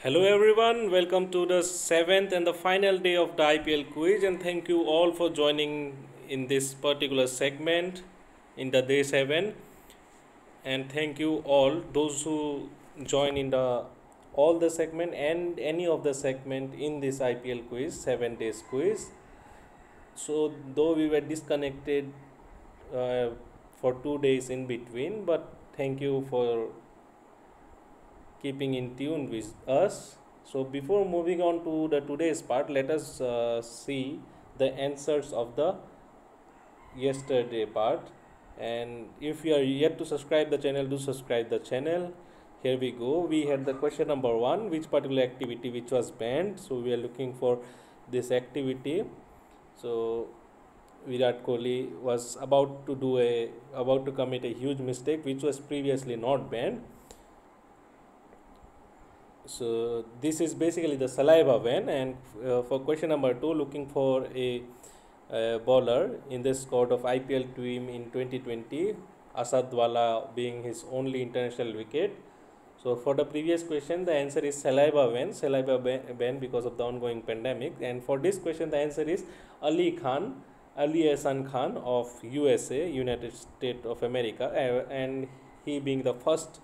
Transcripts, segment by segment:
Hello everyone, welcome to the seventh and the final day of the IPL quiz, and thank you all for joining in this particular segment in the day 7. And thank you all those who join in the all the segment and any of the segment in this IPL quiz, 7 days quiz. So though we were disconnected uh, for 2 days in between, but thank you for keeping in tune with us. So before moving on to the today's part, let us see the answers of the yesterday part. And if you are yet to subscribe the channel, do subscribe the channel. Here we go. We had the question number 1, which particular activity which was banned. So we are looking for this activity. So Virat Kohli was about to commit a huge mistake which was previously not banned. So this is basically the saliva ban, and for question number 2, looking for a bowler in the squad of IPL team in 2020, Asad Wala being his only international wicket. So for the previous question, the answer is saliva ban because of the ongoing pandemic. And for this question, the answer is Ali Ehsan Khan of USA, United States of America, and he being the first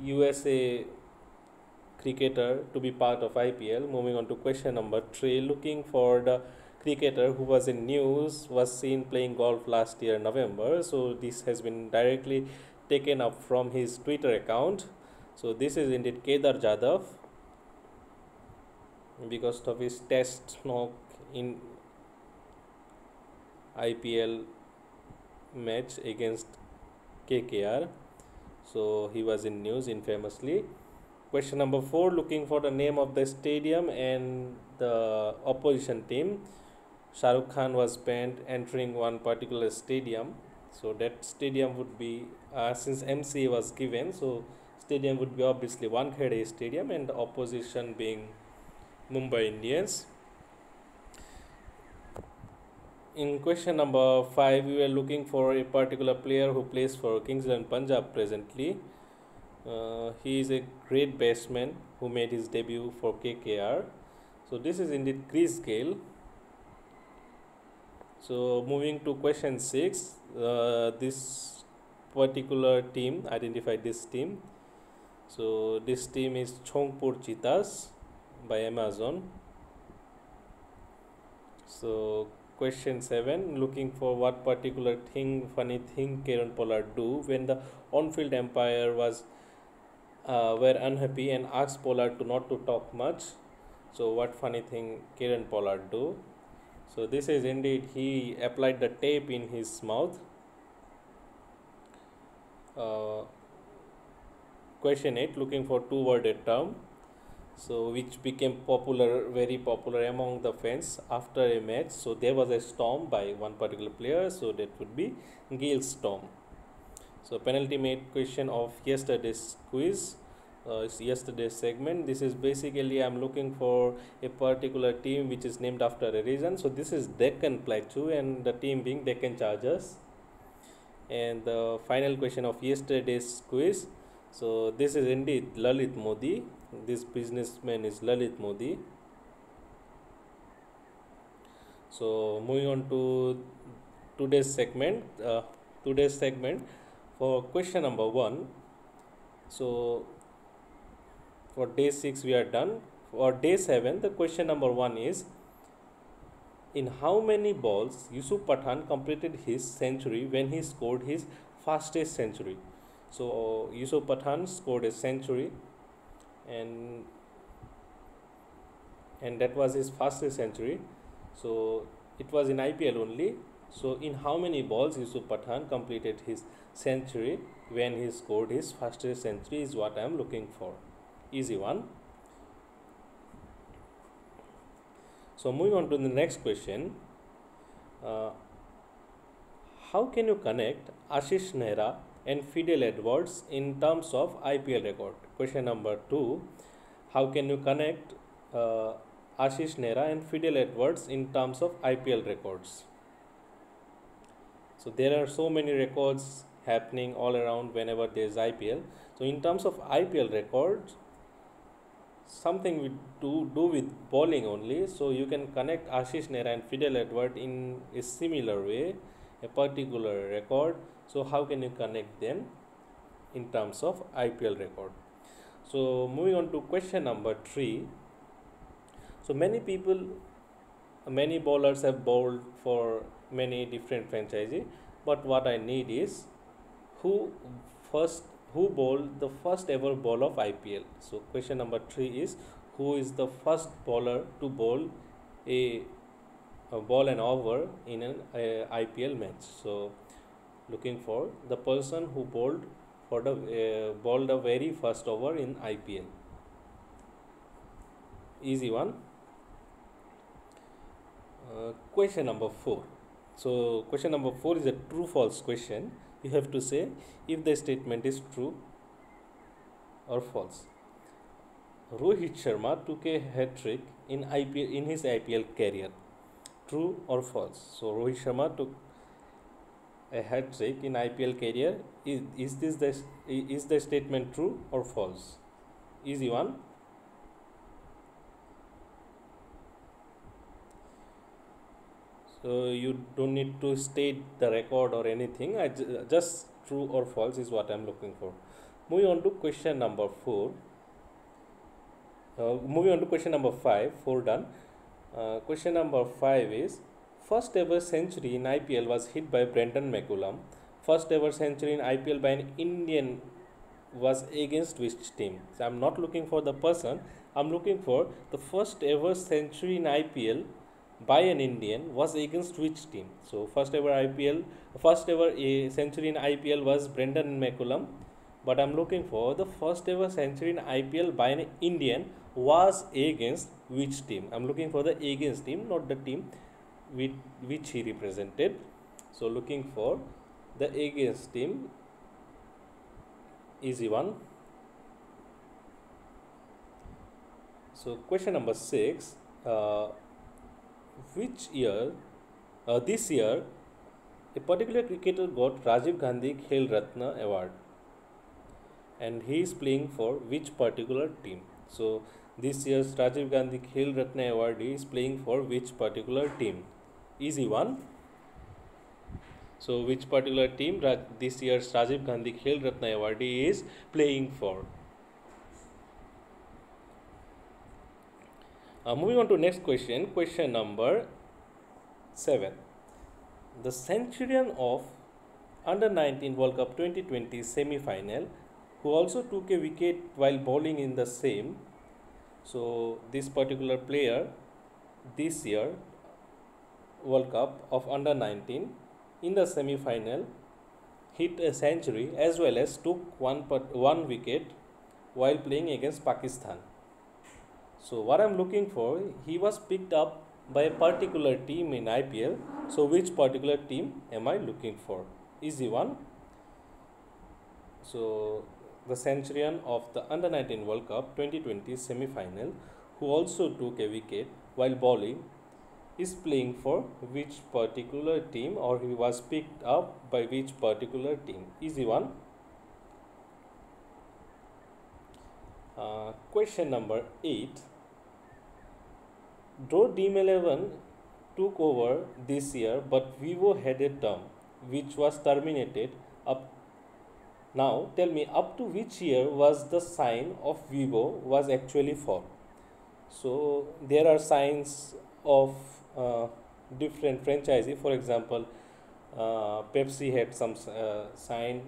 USA cricketer to be part of IPL. Moving on to question number 3, looking for the cricketer who was in news was seen playing golf last year November. So this has been directly taken up from his Twitter account. So this is indeed Kedar Jadhav because of his test knock in IPL match against KKR. So he was in news infamously. Question number 4, looking for the name of the stadium and the opposition team. Shah Rukh Khan was banned entering one particular stadium. So that stadium would be, since MCA was given, so stadium would be obviously Wankhede Stadium, and the opposition being Mumbai Indians. In question number 5, we were looking for a particular player who plays for Kings XI Punjab presently. He is a great batsman who made his debut for KKR. So this is indeed Chris Gale. So moving to question 6, this particular team, identify this team. So this team is Chongpur Cheetahs by Amazon. So question 7, looking for what particular funny thing Kieron Pollard do when the on-field umpire were unhappy and asked Pollard to not to talk much. So what funny thing Kieron Pollard do? So this is indeed he applied the tape in his mouth. Uh, question 8, looking for two-worded term. So which became very popular among the fans after a match. So there was a storm by one particular player. So that would be Gale Storm. So penalty made question of yesterday's quiz. Yesterday's segment. This is basically I'm looking for a particular team which is named after a reason. So this is Deccan Plateau and the team being Deccan Chargers. And the final question of yesterday's quiz. So this is indeed Lalit Modi. This businessman is Lalit Modi. So moving on to today's segment. Today's segment for question number 1. So for day 6 we are done. For day 7, the question number 1 is, in how many balls Yusuf Pathan completed his century when he scored his fastest century? So Yusuf Pathan scored a century, and that was his fastest century. So it was in IPL only. So in how many balls Yusuf Pathan completed his century when he scored his fastest century is what I am looking for. Easy one. So moving on to the next question. How can you connect Ashish Nehra and Fidel Edwards in terms of IPL record? Question number 2. How can you connect Ashish Nehra and Fidel Edwards in terms of IPL records? So there are so many records happening all around whenever there is IPL. So in terms of IPL records, something we do with bowling only. So you can connect Ashish Nehra and Fidel Edward in a similar way, a particular record. So how can you connect them in terms of IPL record? So moving on to question number 3. So many bowlers have bowled for many different franchises, but what I need is who first who bowled the first ever ball of IPL. So question number 3 is, who is the first bowler to bowl a, a ball and over in an IPL match? So looking for the person who bowled the very first over in IPL. Easy one. Question number 4. So question number 4 is a true false question. You have to say if the statement is true or false. Rohit Sharma took a hat trick in his IPL career. True or false? So Rohit Sharma took a hat trick in IPL career. Is the statement true or false? Easy one. So you don't need to state the record or anything. Just true or false is what I'm looking for. Moving on to question number 4. Moving on to question number 5. 4 done. Question number 5 is, first ever century in IPL was hit by Brendan McCullum. First ever century in IPL by an Indian was against which team? So I'm not looking for the person. I'm looking for the first ever century in IPL by an Indian was against which team? So first ever century in IPL was Brendan McCullum, but I'm looking for the first ever century in IPL by an Indian was against which team? I'm looking for the against team, not the team with which he represented. So looking for the against team. Easy one. So question number 6. This year, a particular cricketer got Rajiv Gandhi Khel Ratna Award, and he is playing for which particular team? So this year's Rajiv Gandhi Khel Ratna Award is playing for which particular team? Easy one. So which particular team this year's Rajiv Gandhi Khel Ratna Award is playing for? Moving on to next question, question number 7. The centurion of Under 19 World Cup 2020 semi-final, who also took a wicket while bowling in the same. So this particular player this year World Cup of Under 19 in the semi-final hit a century as well as took one wicket while playing against Pakistan. So what I'm looking for, he was picked up by a particular team in IPL. So which particular team am I looking for? Easy one. So the centurion of the Under 19 World Cup 2020 semi-final, who also took a wicket while bowling, is playing for which particular team, or he was picked up by which particular team? Easy one. Question number 8. Though Team 11 took over this year, but Vivo had a term which was terminated up. Now tell me, up to which year was the sign of Vivo was actually for? So there are signs of different franchises. For example, Pepsi had some sign.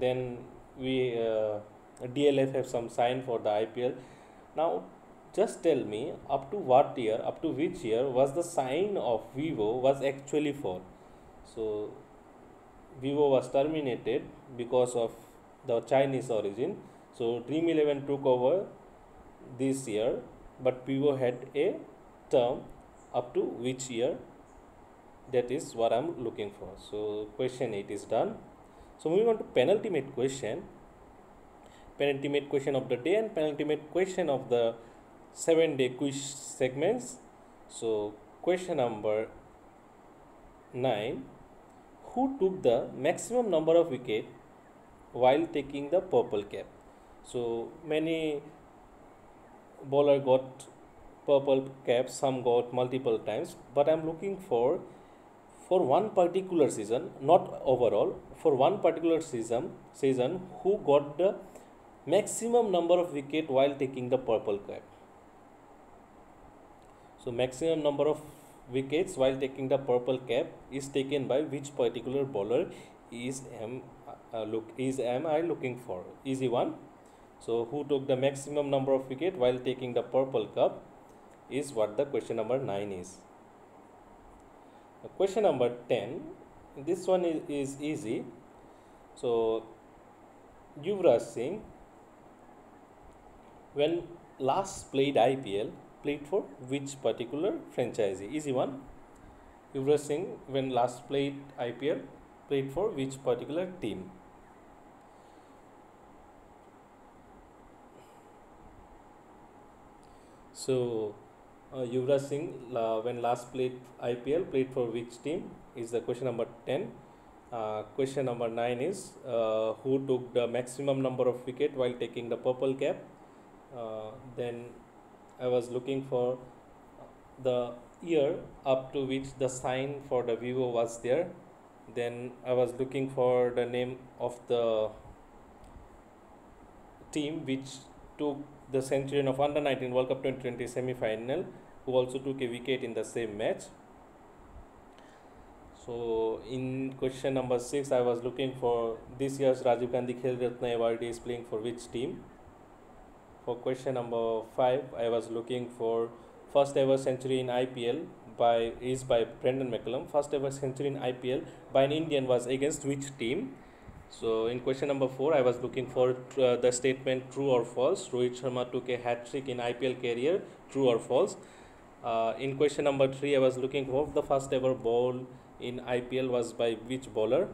Then DLF have some sign for the IPL. Now just tell me, up to which year was the sign of Vivo was actually for? So Vivo was terminated because of the Chinese origin. So Dream 11 took over this year, but Vivo had a term up to which year? That is what I'm looking for. So question 8 is done. So moving on to penultimate question of the day and penultimate question of the 7-day quiz segments. So question number 9. Who took the maximum number of wickets while taking the purple cap? So many bowler got purple cap, some got multiple times, but I'm looking for one particular season, not overall, for one particular season who got the maximum number of wicket while taking the purple cap. So maximum number of wickets while taking the purple cap is taken by which particular bowler is am I looking for? Easy one. So who took the maximum number of wicket while taking the purple cup is what the question number 9 is. Question number 10. This one is easy. So Yuvraj Singh, when last played IPL, played for which particular franchise? Easy one. Yuvraj Singh, when last played IPL, played for which particular team? So Yuvraj Singh, when last played IPL, played for which team is the question number 10. Question number 9 is who took the maximum number of wicket while taking the purple cap? Then I was looking for the year up to which the sign for the Vivo was there. Then I was looking for the name of the team which took the centurion of Under 19 World Cup 2020 semi-final, who also took a wicket in the same match. So in question number 6, I was looking for this year's Rajiv Gandhi Khel Ratna awardee is playing for which team. For question number 5, I was looking for first ever century in IPL by Brendan McCullum. First ever century in IPL by an Indian was against which team? So in question number 4, I was looking for the statement true or false. Rohit Sharma took a hat-trick in IPL career, true or false. In question number 3, I was looking for the first ever ball in IPL was by which bowler.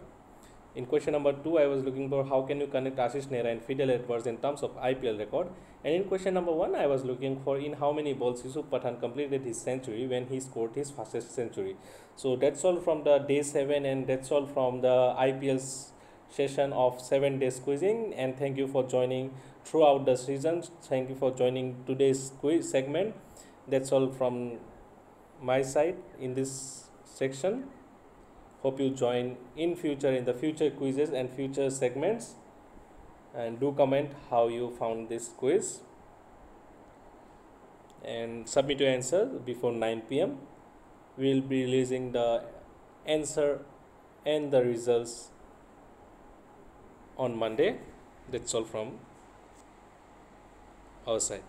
In question number 2, I was looking for how can you connect Ashish Nehra and Fidel Edwards in terms of IPL record. And in question number 1, I was looking for in how many balls Yusuf Pathan completed his century when he scored his fastest century. So that's all from the day 7, and that's all from the IPL's session of 7 days quizzing. And thank you for joining throughout the season. Thank you for joining today's quiz segment. That's all from my side in this section. Hope you join in the future quizzes and future segments, and do comment how you found this quiz and submit your answer before 9 p.m. We will be releasing the answer and the results on Monday. That's all from our side.